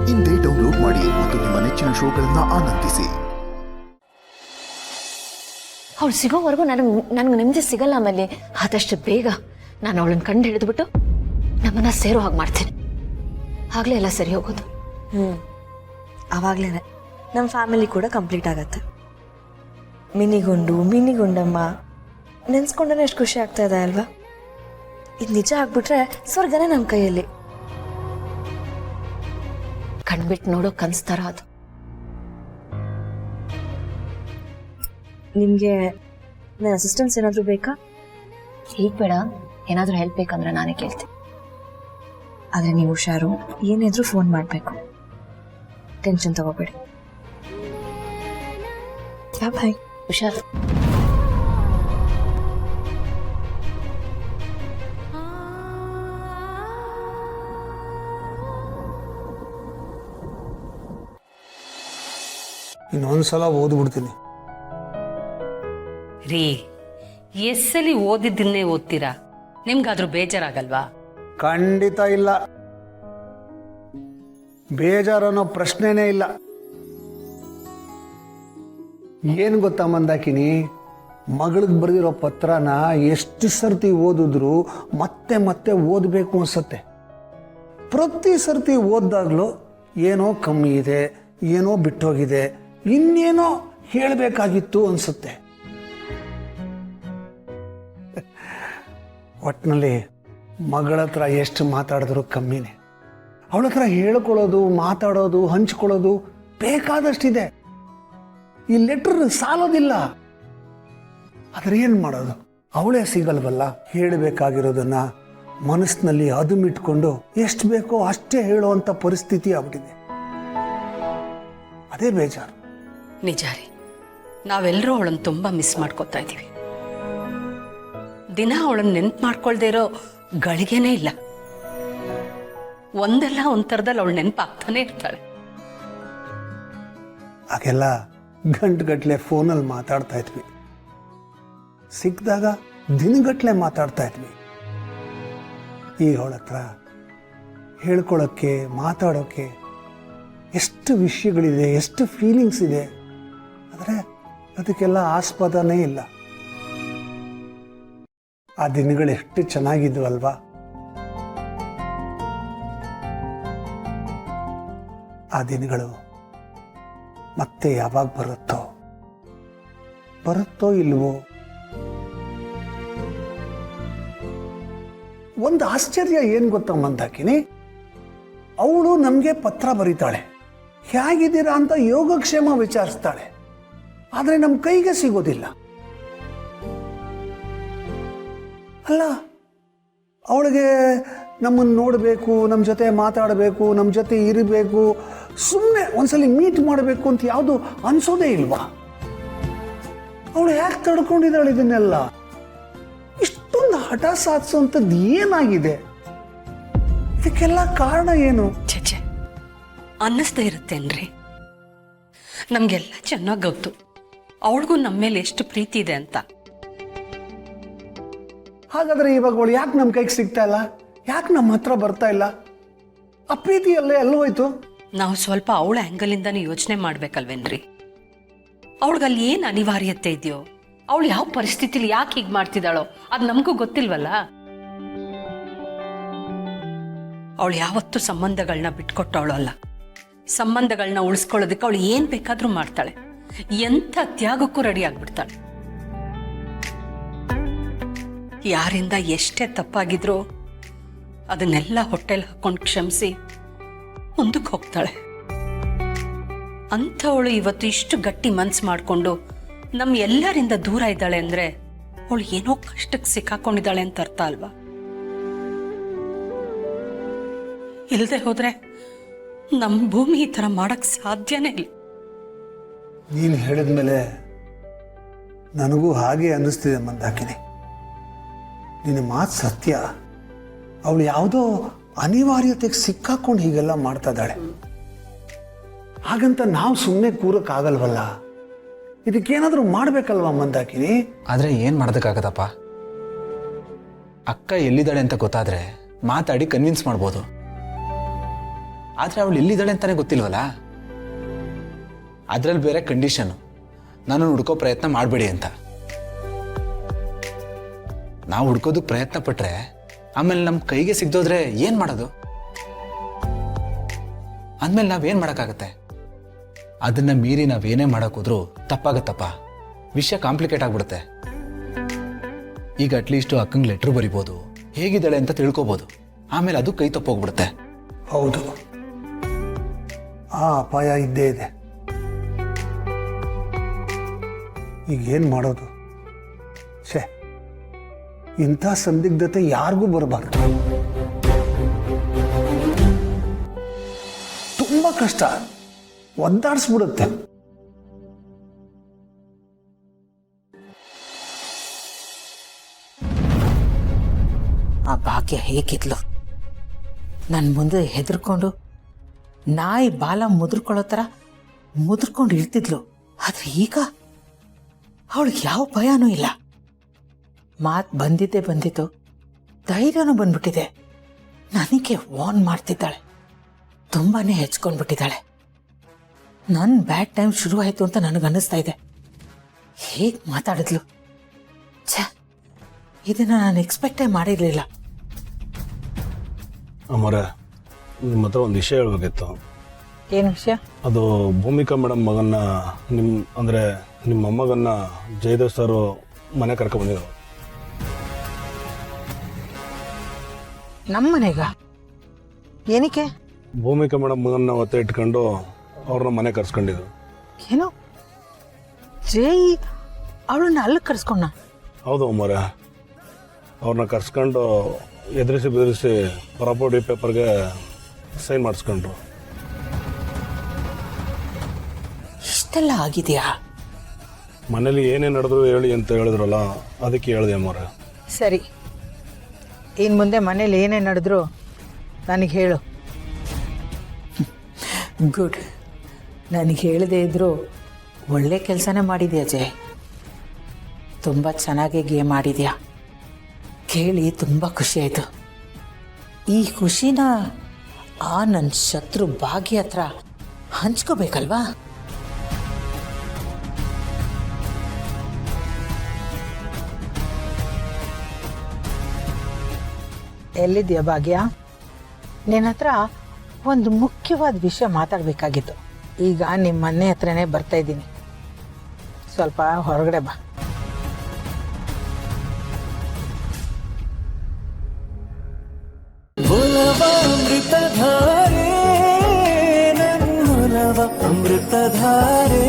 ಇಂದೇ ಡೌನ್ಲೋಡ್ ಮಾಡಿ ಮತ್ತು ನಿಮ್ಮ ನೆಚ್ಚಿನ ಶೋಗಳನ್ನು ಆನಂದಿಸಿ. ಅವಳು ಸಿಗೋವರೆಗೂ ನನಗೆ ನೆಮ್ಮದಿ ಸಿಗಲ್ಲ. ಆಮೇಲೆ ಆದಷ್ಟು ಬೇಗ ನಾನು ಅವಳನ್ನ ಕಂಡು ಹಿಡಿದ್ಬಿಟ್ಟು ನಮ್ಮನ್ನ ಸೇರೋ ಹಾಗೆ ಮಾಡ್ತೀನಿ. ಆಗ್ಲೇ ಎಲ್ಲ ಸರಿ ಹೋಗೋದು. ಆವಾಗ್ಲೇನೆ ನಮ್ಮ ಫ್ಯಾಮಿಲಿ ಕೂಡ ಕಂಪ್ಲೀಟ್ ಆಗತ್ತೆ. ಮಿನಿಗುಂಡಮ್ಮ ನೆನ್ಸ್ಕೊಂಡ್ರೆ ಎಷ್ಟು ಖುಷಿ ಆಗ್ತಾ ಇದೆ ಅಲ್ವಾ? ಇದು ನಿಜ ಆಗ್ಬಿಟ್ರೆ ಸ್ವರ್ಗನೇ ನಮ್ಮ ಕೈಯಲ್ಲಿ. ಕಣ್ಬಿಟ್ಟು ನೋಡೋ ಕನ್ಸ್ತಾರ ಅದು. ನಿಮಗೆ ನನ್ನ ಅಸಿಸ್ಟೆನ್ಸ್ ಏನಾದರೂ ಬೇಕಾ? ಈಗ ಬೇಡ, ಏನಾದರೂ ಹೆಲ್ಪ್ ಬೇಕಂದ್ರೆ ನಾನೇ ಕೇಳ್ತೀನಿ. ಆದರೆ ನೀವು ಹುಷಾರು, ಏನಿದ್ರು ಫೋನ್ ಮಾಡಬೇಕು. ಟೆನ್ಷನ್ ತಗೋಬೇಡಿ. ಬಾಯ್. ಹುಷಾರು. ಇನ್ನೊಂದ್ಸಲ ಓದ್ಬಿಡ್ತೀನಿ ರೀ. ಎಸ್ಸಲಿ ಓದಿದ್ದನ್ನೇ ಓದ್ತೀರಾ? ನಿಮ್ಗಾದ್ರೂ ಬೇಜಾರಾಗಲ್ವಾ? ಖಂಡಿತ ಇಲ್ಲ, ಬೇಜಾರನ್ನೋ ಪ್ರಶ್ನೆನೇ ಇಲ್ಲ. ಏನು ಗೊತ್ತಾ ಮಂದಾಕಿನಿ, ಮಗಳಿಗೆ ಬರೆದಿರೋ ಪತ್ರನ ಎಷ್ಟು ಸರ್ತಿ ಓದಿದ್ರು ಮತ್ತೆ ಮತ್ತೆ ಓದಬೇಕು ಅನ್ಸತ್ತೆ. ಪ್ರತಿ ಸರ್ತಿ ಓದ್ದಾಗ್ಲೂ ಏನೋ ಕಮ್ಮಿ ಇದೆ, ಏನೋ ಬಿಟ್ಟೋಗಿದೆ, ಇನ್ನೇನೋ ಹೇಳಬೇಕಾಗಿತ್ತು ಅನ್ಸುತ್ತೆ. ಒಟ್ಟಿನಲ್ಲಿ ಮಗಳ ಹತ್ರ ಎಷ್ಟು ಮಾತಾಡಿದ್ರು ಕಮ್ಮಿನೇ. ಅವಳ ಹತ್ರ ಹೇಳ್ಕೊಳ್ಳೋದು, ಮಾತಾಡೋದು, ಹಂಚ್ಕೊಳ್ಳೋದು ಬೇಕಾದಷ್ಟಿದೆ. ಈ ಲೆಟರ್ ಸಾಲೋದಿಲ್ಲ. ಆದ್ರೆ ಏನು ಮಾಡೋದು, ಅವಳೇ ಸಿಗಲ್ವಲ್ಲ. ಹೇಳಬೇಕಾಗಿರೋದನ್ನ ಮನಸ್ಸಿನಲ್ಲಿ ಅದುಮಿಟ್ಕೊಂಡು ಎಷ್ಟು ಬೇಕೋ ಅಷ್ಟೇ ಹೇಳುವಂಥ ಪರಿಸ್ಥಿತಿ ಆಗ್ಬಿಟ್ಟಿದೆ. ಅದೇ ಬೇಜಾರು. ನಿಜ ರೀ, ನಾವೆಲ್ಲರೂ ಅವಳನ್ನು ತುಂಬಾ ಮಿಸ್ ಮಾಡ್ಕೋತಾ ಇದ್ದೀವಿ. ದಿನ ಅವಳನ್ನು ನೆನ್ಪು ಮಾಡ್ಕೊಳ್ದೇ ಇರೋ ಗಳಿಗೆನೇ ಇಲ್ಲ. ಒಂದಲ್ಲ ಒಂಥರದಲ್ಲಿ ಅವಳು ನೆನಪಾಗ್ತಾನೆ ಇರ್ತಾಳೆ. ಆಗೆಲ್ಲ ಗಂಟುಗಟ್ಲೆ ಫೋನಲ್ಲಿ ಮಾತಾಡ್ತಾ ಇದ್ವಿ, ಸಿಕ್ಕಿದಾಗ ದಿನಗಟ್ಲೆ ಮಾತಾಡ್ತಾ ಇದ್ವಿ. ಈಗ ಅವಳ ಹತ್ರ ಹೇಳ್ಕೊಳಕ್ಕೆ, ಮಾತಾಡೋಕ್ಕೆ ಎಷ್ಟು ವಿಷಯಗಳಿದೆ, ಎಷ್ಟು ಫೀಲಿಂಗ್ಸ್ ಇದೆ. ಆದರೆ ಅದಕ್ಕೆಲ್ಲ ಆಸ್ಪದನೇ ಇಲ್ಲ. ಆ ದಿನಗಳು ಎಷ್ಟು ಚೆನ್ನಾಗಿದ್ವು ಅಲ್ವಾ? ಆ ದಿನಗಳು ಮತ್ತೆ ಯಾವಾಗ ಬರುತ್ತೋ ಇಲ್ವೋ? ಒಂದು ಆಶ್ಚರ್ಯ ಏನ್ ಗೊತ್ತಾ ಮಂದಾಕಿನಿ, ಅವಳು ನಮಗೆ ಪತ್ರ ಬರೀತಾಳೆ, ಹೇಗಿದ್ದೀರಾ ಅಂತ ಯೋಗಕ್ಷೇಮ ವಿಚಾರಿಸ್ತಾಳೆ. ಆದರೆ ನಮ್ಮ ಕೈಗೆ ಸಿಗೋದಿಲ್ಲ ಅಲ್ಲ. ಅವಳಿಗೆ ನಮ್ಮನ್ನು ನೋಡಬೇಕು, ನಮ್ಮ ಜೊತೆ ಮಾತಾಡಬೇಕು, ನಮ್ಮ ಜೊತೆ ಇರಬೇಕು, ಸುಮ್ಮನೆ ಒಂದ್ಸಲಿ ಮೀಟ್ ಮಾಡಬೇಕು ಅಂತ ಯಾವುದು ಅನ್ಸೋದೇ ಇಲ್ವಾ? ಅವಳು ಯಾಕೆ ತಡ್ಕೊಂಡಿದ್ದಾಳೆ ಇದನ್ನೆಲ್ಲ? ಇಷ್ಟೊಂದು ಹಠ ಸಾಧಿಸುವಂಥದ್ದು ಏನಾಗಿದೆ? ಇದಕ್ಕೆಲ್ಲ ಕಾರಣ ಏನು? ಛೆ, ಅನ್ನಿಸ್ತಾ ಇರುತ್ತೇನ್ರಿ? ನಮ್ಗೆಲ್ಲ ಚೆನ್ನಾಗಿ ಗೊತ್ತು ಅವಳಿಗೂ ನಮ್ಮ ಮೇಲೆ ಎಷ್ಟು ಪ್ರೀತಿ ಇದೆ ಅಂತ. ಹಾಗಾದ್ರೆ ಇವಾಗ ಅವಳು ಯಾಕೆ ನಮ್ಮ ಕೈಗೆ ಸಿಗ್ತಾ ಇಲ್ಲ? ಯಾಕೆ ನಮ್ಮ ಹತ್ರ ಬರ್ತಾ ಇಲ್ಲ? ಆ ಪ್ರೀತಿ ಎಲ್ಲೋಯ್ತು? ನಾವು ಸ್ವಲ್ಪ ಅವಳ ಆ್ಯಂಗಲಿಂದಾನು ಯೋಚನೆ ಮಾಡ್ಬೇಕಲ್ವೇನ್ರಿ? ಅವಳಿಗಲ್ಲಿ ಏನು ಅನಿವಾರ್ಯತೆ ಇದೆಯೋ, ಅವಳು ಯಾವ ಪರಿಸ್ಥಿತಿಲಿ ಯಾಕೆ ಹೀಗೆ ಮಾಡ್ತಿದ್ದಾಳೋ ಅದು ನಮಗೂ ಗೊತ್ತಿಲ್ವಲ್ಲ. ಅವಳು ಯಾವತ್ತೂ ಸಂಬಂಧಗಳನ್ನ ಬಿಟ್ಕೊಟ್ಟವಳು ಅಲ್ಲ. ಸಂಬಂಧಗಳನ್ನ ಉಳಿಸ್ಕೊಳ್ಳೋದಕ್ಕೆ ಅವಳು ಏನು ಬೇಕಾದರೂ ಮಾಡ್ತಾಳೆ, ಎಂಥ ತ್ಯಾಗಕ್ಕೂ ರೆಡಿ ಆಗ್ಬಿಡ್ತಾಳೆ. ಯಾರಿಂದ ಎಷ್ಟೇ ತಪ್ಪಾಗಿದ್ರೂ ಅದನ್ನೆಲ್ಲ ಹೊಟ್ಟೆಲ್ ಹಾಕೊಂಡು ಕ್ಷಮಿಸಿ ಮುಂದಕ್ಕೆ ಹೋಗ್ತಾಳೆ. ಅಂಥವಳು ಇವತ್ತು ಇಷ್ಟು ಗಟ್ಟಿ ಮನ್ಸು ಮಾಡಿಕೊಂಡು ನಮ್ಮ ಎಲ್ಲರಿಂದ ದೂರ ಇದ್ದಾಳೆ ಅಂದರೆ ಅವಳು ಏನೋ ಕಷ್ಟಕ್ಕೆ ಸಿಕ್ಕಾಕೊಂಡಿದ್ದಾಳೆ ಅಂತ ಅರ್ಥ ಅಲ್ವಾ? ಇಲ್ಲದೆ ಹೋದ್ರೆ ನಮ್ಮ ಭೂಮಿ ಈ ಥರ ಮಾಡಕ್ ಸಾಧ್ಯನೇ ಇಲ್ಲ. ನೀನು ಹೇಳಿದ್ಮೇಲೆ ನನಗೂ ಹಾಗೆ ಅನ್ನಿಸ್ತಿದೆ ಮಂದಾಕಿನಿ. ನಿನ್ನ ಮಾತು ಸತ್ಯ. ಅವಳು ಯಾವುದೋ ಅನಿವಾರ್ಯತೆಗೆ ಸಿಕ್ಕಾಕೊಂಡು ಹೀಗೆಲ್ಲ ಮಾಡ್ತಾ ಇದ್ದಾಳೆ. ಹಾಗಂತ ನಾವು ಸುಮ್ಮನೆ ಕೂರಕ್ಕಾಗಲ್ವಲ್ಲ. ಇದಕ್ಕೇನಾದರೂ ಮಾಡ್ಬೇಕಲ್ವಾ ಮಂದಾಕಿನಿ? ಆದರೆ ಏನು ಮಾಡೋದಕ್ಕಾಗತ್ತಪ್ಪ? ಅಕ್ಕ ಎಲ್ಲಿದ್ದಾಳೆ ಅಂತ ಗೊತ್ತಾದರೆ ಮಾತಾಡಿ ಕನ್ವಿನ್ಸ್ ಮಾಡ್ಬೋದು. ಆದರೆ ಅವಳು ಎಲ್ಲಿದ್ದಾಳೆ ಅಂತಾನೆ ಗೊತ್ತಿಲ್ವಲ್ಲ. ಅದರಲ್ಲಿ ಬೇರೆ ಕಂಡೀಷನು, ನಾನು ಹುಡ್ಕೋ ಪ್ರಯತ್ನ ಮಾಡಬೇಡಿ ಅಂತ. ನಾವು ಹುಡ್ಕೋದಕ್ಕೆ ಪ್ರಯತ್ನ ಪಟ್ಟರೆ ಆಮೇಲೆ ನಮ್ಮ ಕೈಗೆ ಸಿಗ್ದೋದ್ರೆ ಏನು ಮಾಡೋದು? ಅಂದಮೇಲೆ ನಾವೇನು ಮಾಡೋಕ್ಕಾಗತ್ತೆ? ಅದನ್ನು ಮೀರಿ ನಾವೇನೇ ಮಾಡೋಕ್ಕೋದ್ರೂ ತಪ್ಪಾಗತ್ತಪ್ಪ. ವಿಷಯ ಕಾಂಪ್ಲಿಕೇಟ್ ಆಗಿಬಿಡುತ್ತೆ. ಈಗ ಅಟ್ಲೀಸ್ಟು ಅಕ್ಕಂಗೆ ಲೆಟ್ರ್ ಬರಿಬೋದು, ಹೇಗಿದ್ದಾಳೆ ಅಂತ ತಿಳ್ಕೊಬೋದು. ಆಮೇಲೆ ಅದು ಕೈ ತಪ್ಪೋಗ್ಬಿಡುತ್ತೆ. ಹೌದು, ಆ ಅಪಾಯ ಇದ್ದೇ ಇದೆ. ಈಗ ಏನು ಮಾಡೋದು? ಛೇ, ಇಂಥ ಸಂದಿಗ್ಧತೆ ಯಾರಿಗೂ ಬರಬಾರ್ದು. ತುಂಬ ಕಷ್ಟ, ಒದ್ದಾಡಿಸ್ಬಿಡುತ್ತೆ. ಆ ಭಾಗ್ಯ ಹೇಗಿದ್ಲು, ನನ್ನ ಮುಂದೆ ಹೆದರ್ಕೊಂಡು ನಾಯಿ ಬಾಲ ಮುದ್ರಕೊಳ್ಳೋ ಥರ ಮುದ್ರಕೊಂಡು ಇರ್ತಿದ್ಲು. ಆದರೆ ಈಗ ಅವಳಿಗೆ ಯಾವ ಭಯನೂ ಇಲ್ಲ. ಮಾತು ಬಂದಿತ್ತು, ಧೈರ್ಯನೂ ಬಂದ್ಬಿಟ್ಟಿದೆ. ನನಗೆ ವಾರ್ನ್ ಮಾಡ್ತಿದ್ದಾಳೆ, ತುಂಬಾ ಹೆಚ್ಕೊಂಡ್ಬಿಟ್ಟಿದ್ದಾಳೆ. ನನ್ನ ಬ್ಯಾಡ್ ಟೈಮ್ ಶುರುವಾಯಿತು ಅಂತ ನನಗನ್ನಿಸ್ತಾ ಇದೆ. ಹೇಗೆ ಮಾತಾಡಿದ್ಲು, ಛೇ, ಇದನ್ನು ನಾನು ಎಕ್ಸ್ಪೆಕ್ಟೇ ಮಾಡಿರಲಿಲ್ಲ. ಅಮ್ಮರೇ, ನಿಮ್ಮ ಹತ್ರ ಒಂದು ವಿಷಯ ಹೇಳ್ಬೇಕಿತ್ತು. ಏನು ವಿಷಯ? ಅದು ಭೂಮಿಕಾ ಮೇಡಮ್ ಮಗನ್ನ ನಿಮ್ಮ ಮೊಮ್ಮಗನ್ನ ಜಯದೇವ್ ಸರ್ ಮನೆ ಕರ್ಕೊಂಡು ಬಂದಿದ್ರು. ನಮ್ಮ ಮನೆಗ? ಏನಕ್ಕೆ? ಭೂಮಿಕಾ ಮೇಡಮ್ ಮಗನ್ನ ಒತ್ತೆ ಇಟ್ಕೊಂಡು ಅವ್ರನ್ನ ಮನೆ ಕರ್ಸ್ಕೊಂಡಿದ್ರು. ಏನು ಜೈ ಅವಳನ್ನ ಅಲ್ಲಿ ಕರ್ಸ್ಕೊಂಡ? ಹೌದು ಅಮ್ಮರೇ, ಅವ್ರನ್ನ ಕರ್ಸ್ಕೊಂಡು ಎದುರಿಸಿ ಬೆದರಿಸಿ ಪ್ರಾಪರ್ಟಿ ಪೇಪರ್ಗೆ ಸೈನ್ ಮಾಡಿಸ್ಕೊಂಡ್ರು. ಇಷ್ಟೆಲ್ಲ ಆಗಿದೆಯಾ? ಮನೇಲಿ ಏನೇನು ನಡೆದ್ರು ಹೇಳಿ ಅಂತ ಹೇಳಿದ್ರಲ್ಲ, ಅದಕ್ಕೆ ಹೇಳಿದೆ ಅಮ್ಮರೇ. ಸರಿ, ಇನ್ನು ಮುಂದೆ ಮನೇಲಿ ಏನೇ ನಡೆದ್ರು ನನಗೆ ಹೇಳು. ಗುಡ್, ನನಗೆ ಹೇಳದೇ ಇದ್ದರೂ ಒಳ್ಳೆ ಕೆಲಸನೇ ಮಾಡಿದ್ಯಾ ಜಯ್. ತುಂಬ ಚೆನ್ನಾಗಿ ಗೇಮ್ ಆಡಿದ್ಯಾ. ಕೇಳಿ ತುಂಬ ಖುಷಿ ಆಯಿತು. ಈ ಖುಷಿನ ಆ ನನ್ನ ಶತ್ರು ಭಾಗ್ಯ ಹತ್ರ ಹಂಚ್ಕೋಬೇಕಲ್ವಾ? ಎಲ್ಲಿದ್ಯಾ ಭಾಗ್ಯ? ನಿನ್ನ ಹತ್ರ ಒಂದು ಮುಖ್ಯವಾದ ವಿಷಯ ಮಾತಾಡಬೇಕಾಗಿತ್ತು. ಈಗ ನಿಮ್ಮ ಮನೆ ಹತ್ರನೇ ಬರ್ತಾ ಇದ್ದೀನಿ, ಸ್ವಲ್ಪ ಹೊರಗಡೆ ಬಾ. ಅಮೃತಧಾರೆ